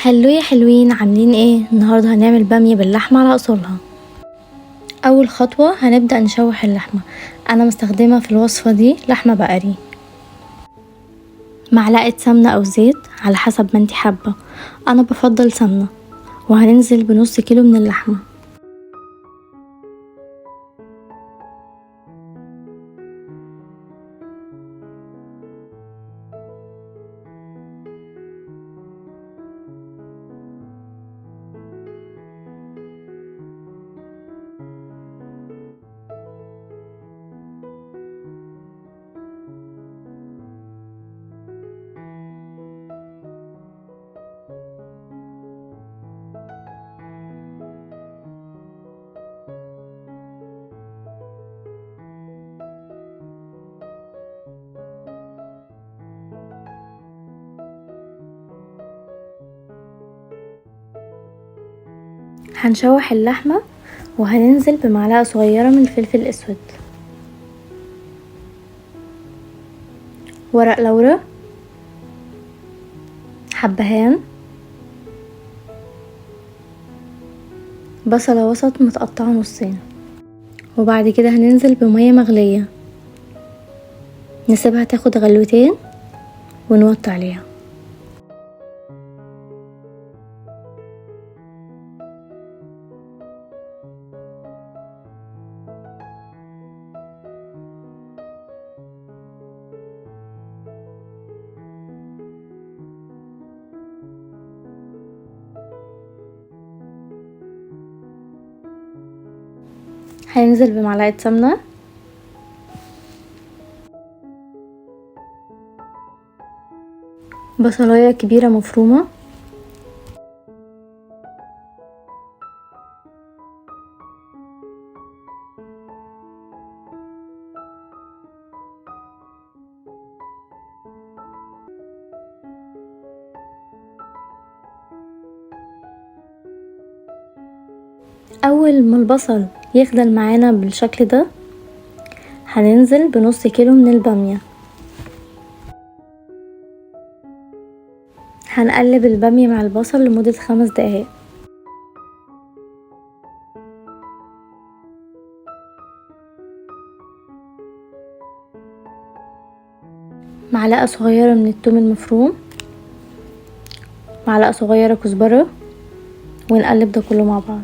هلو يا حلوين، عاملين ايه؟ النهارده هنعمل باميه باللحمه على اصولها. اول خطوه هنبدا نشوح اللحمه. انا مستخدمه في الوصفه دي لحمه بقري. معلقه سمنه او زيت على حسب ما انتي حابه، انا بفضل سمنه. وهننزل بنص كيلو من اللحمه. هنشوح اللحمه وهننزل بمعلقه صغيره من الفلفل الاسود، ورق لورا، حبهان، بصله وسط متقطعه نصين. وبعد كده هننزل بميه مغليه، نسيبها تاخد غلوتين ونوطي عليها. هننزل بمعلقه سمنه، بصلايه كبيره مفرومه، اول ما البصل يخدل معانا بالشكل ده هننزل بنص كيلو من الباميه. هنقلب الباميه مع البصل لمده 5 دقايق. معلقه صغيره من الثوم المفروم، معلقه صغيره كزبره، ونقلب ده كله مع بعض.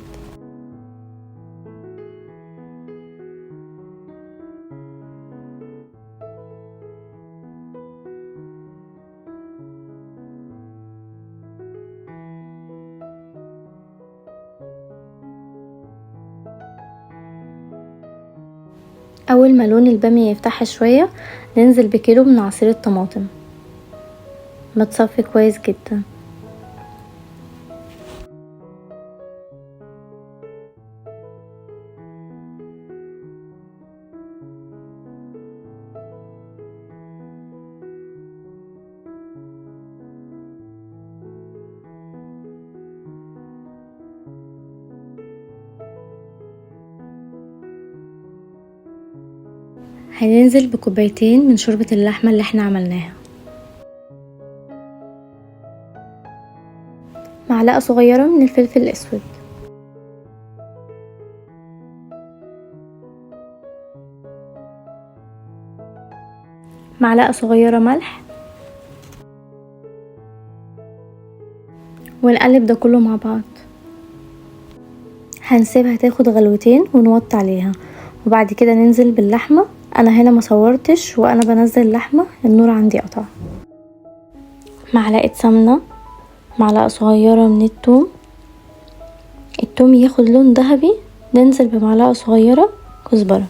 اول ما لون الباميه يفتح شويه ننزل بكيلو من عصير الطماطم متصفي كويس جدا. هننزل بكوبايتين من شوربة اللحمة اللي احنا عملناها، معلقة صغيرة من الفلفل الاسود، معلقة صغيرة ملح، ونقلب ده كله مع بعض. هنسيبها تاخد غلوتين ونوطي عليها، وبعد كده ننزل باللحمة. انا هنا ما صورتش وانا بنزل اللحمه، النور عندي قطع. معلقه سمنه، معلقه صغيره من الثوم ياخد لون ذهبي، ننزل بمعلقه صغيره كزبره.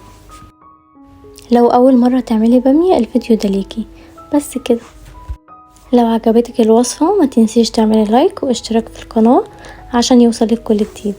لو اول مره تعملي باميه الفيديو ده ليكي. بس كده، لو عجبتك الوصفه ما تنسيش تعملي لايك واشتراك في القناه عشان يوصلك كل جديد.